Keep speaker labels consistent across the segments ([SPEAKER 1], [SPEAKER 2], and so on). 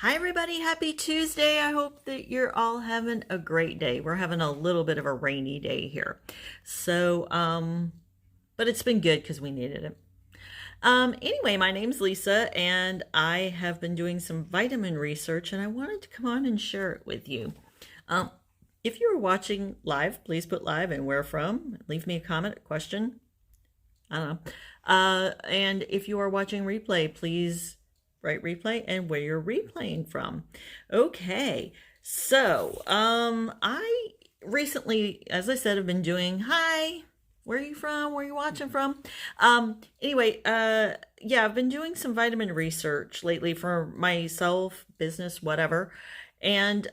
[SPEAKER 1] Hi, everybody. Happy Tuesday. I hope that you're all having a great day. We're having a little bit of a rainy day here. But it's been good because we needed it. Anyway, my name's Lisa, and I have been doing some vitamin research, and I wanted to come on and share it with you. Um, if you are watching live, please put live and where from. Leave me a comment, a question. I don't know. And if you are watching replay, please write replay and where you're replaying from. Okay, so I recently, as I said, have been doing where are you from? Where are you watching from? Yeah, I've been doing some vitamin research lately for myself, business, whatever. And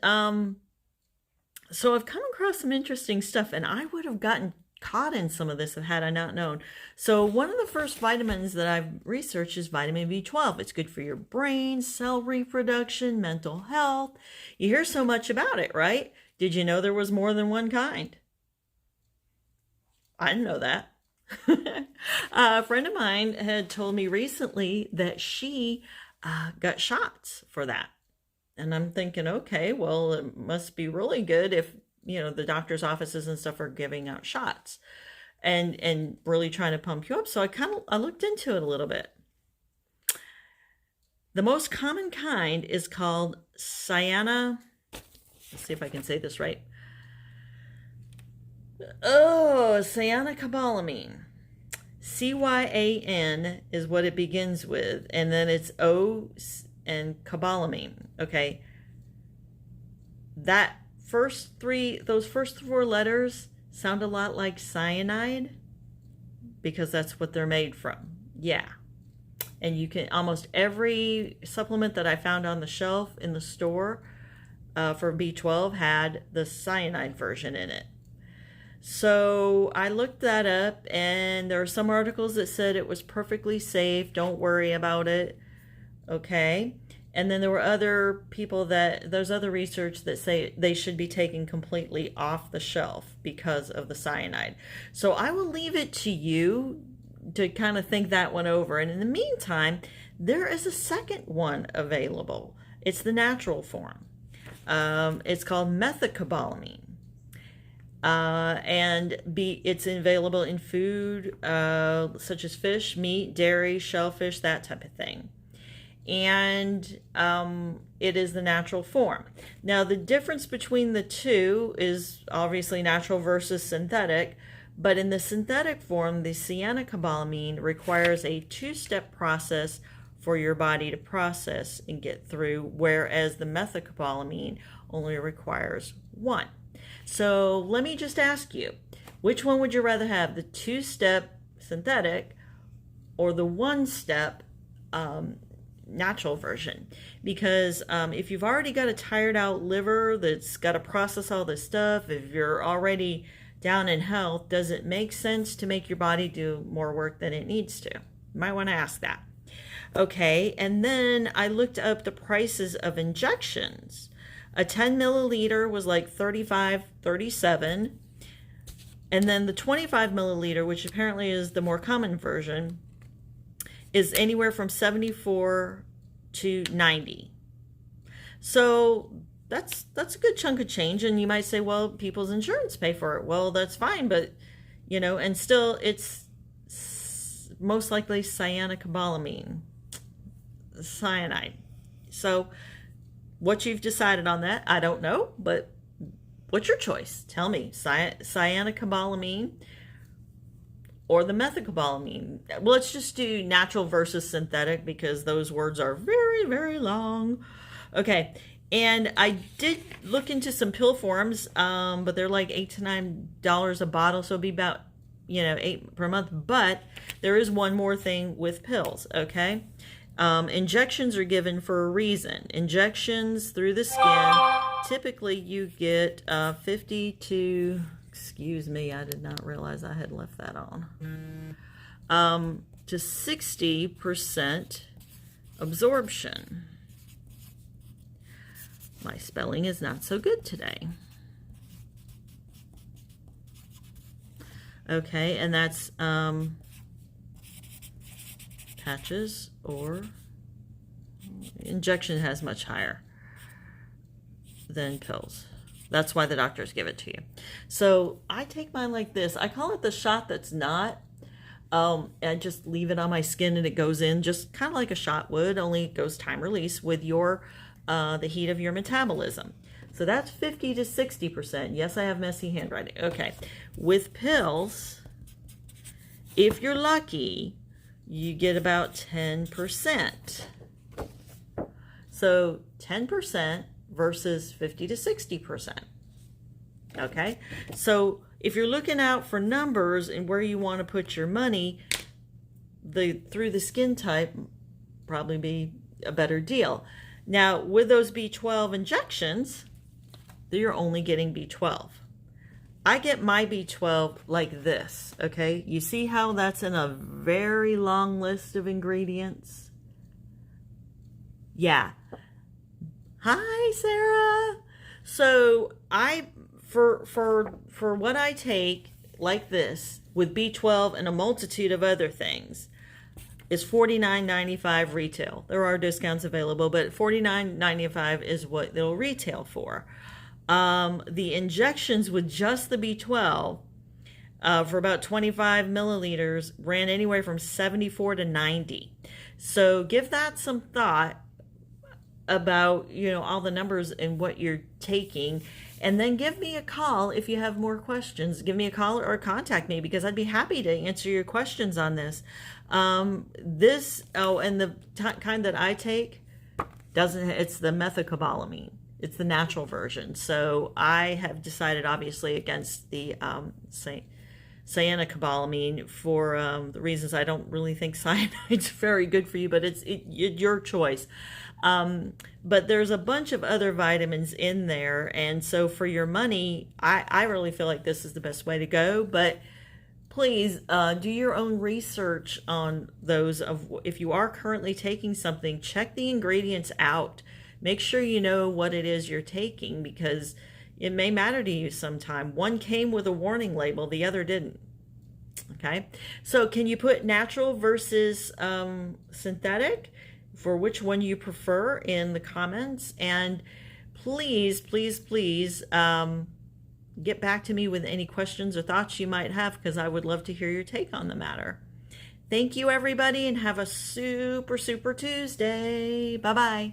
[SPEAKER 1] so I've come across some interesting stuff, and I would have gotten caught in some of this had I not known. So one of the first vitamins that I've researched is vitamin B12. It's good for your brain, cell reproduction, mental health. You hear so much about it, right? Did you know there was more than one kind? I didn't know that. A friend of mine had told me recently that she got shots for that. And I'm thinking, okay, well, it must be really good if the doctor's offices and stuff are giving out shots and really trying to pump you up. So I looked into it a little bit. The most common kind is called let's see if I can say this right. Cyanocobalamin. Cyan is what it begins with, and then it's O and cobalamin. Okay. Those first four letters sound a lot like cyanide because that's what they're made from. Yeah. And you can, almost every supplement that I found on the shelf in the store for B12 had the cyanide version in it. So I looked that up, and there are some articles that said it was perfectly safe. Don't worry about it. Okay. And then there were other people there's other research that say they should be taken completely off the shelf because of the cyanide. So I will leave it to you to kind of think that one over. And in the meantime, there is a second one available. It's the natural form. It's called methylcobalamin. It's available in food such as fish, meat, dairy, shellfish, that type of thing. And it is the natural form. Now, the difference between the two is obviously natural versus synthetic, but in the synthetic form, the cyanocobalamin requires a two-step process for your body to process and get through, whereas the methylcobalamin only requires one. So let me just ask you, which one would you rather have, the two-step synthetic or the one-step natural version? Because if you've already got a tired out liver that's got to process all this stuff, if you're already down in health, does it make sense to make your body do more work than it needs to? You might want to ask that. Okay, and then I looked up the prices of injections. A 10 milliliter was like $35, $37. And then the 25 milliliter, which apparently is the more common version, is anywhere from $74 to $90. So that's a good chunk of change. And you might say, well, people's insurance pay for it. Well, that's fine, but and still it's most likely cyanocobalamin, cyanide. So what you've decided on that, I don't know, but what's your choice? Tell me, cyanocobalamin or the methylcobalamin. Well, let's just do natural versus synthetic because those words are very, very long. Okay, and I did look into some pill forms, but they're like $8 to $9 a bottle, so it'd be about $8 per month. But there is one more thing with pills. Okay, injections are given for a reason. Injections through the skin. Typically, you get 50 to. Excuse me, I did not realize I had left that on. To 60% absorption. My spelling is not so good today. Okay, and that's patches or injection has much higher than pills. That's why the doctors give it to you. So I take mine like this. I call it the shot that's not. I just leave it on my skin and it goes in just kind of like a shot would, only it goes time release with your the heat of your metabolism. So that's 50 to 60%. Yes, I have messy handwriting. Okay. With pills, if you're lucky, you get about 10%. So 10% versus 50 to 60%. Okay? So if you're looking out for numbers and where you want to put your money, through the skin type probably be a better deal. Now, with those B12 injections, you're only getting B12. I get my B12 like this, okay? You see how that's in a very long list of ingredients? Yeah. Hi, Sarah. So for what I take like this with B12 and a multitude of other things is $49.95 retail. There are discounts available, but $49.95 is what they'll retail for. The injections with just the B12 for about 25 milliliters ran anywhere from $74 to $90. So give that some thought about, all the numbers and what you're taking, and then give me a call if you have more questions. Give me a call or contact me, because I'd be happy to answer your questions on this. And the kind that I take it's the methylcobalamin. It's the natural version. So I have decided, obviously, against the Cyanocobalamin for the reasons I don't really think cyanide's very good for you, but it's your choice. But there's a bunch of other vitamins in there, and so for your money, I really feel like this is the best way to go. But please do your own research on those. If you are currently taking something, check the ingredients out. Make sure you know what it is you're taking, because it may matter to you sometime. One came with a warning label, the other didn't. Okay, so can you put natural versus synthetic for which one you prefer in the comments? And please, please, please get back to me with any questions or thoughts you might have, because I would love to hear your take on the matter. Thank you, everybody, and have a super, super Tuesday. Bye-bye.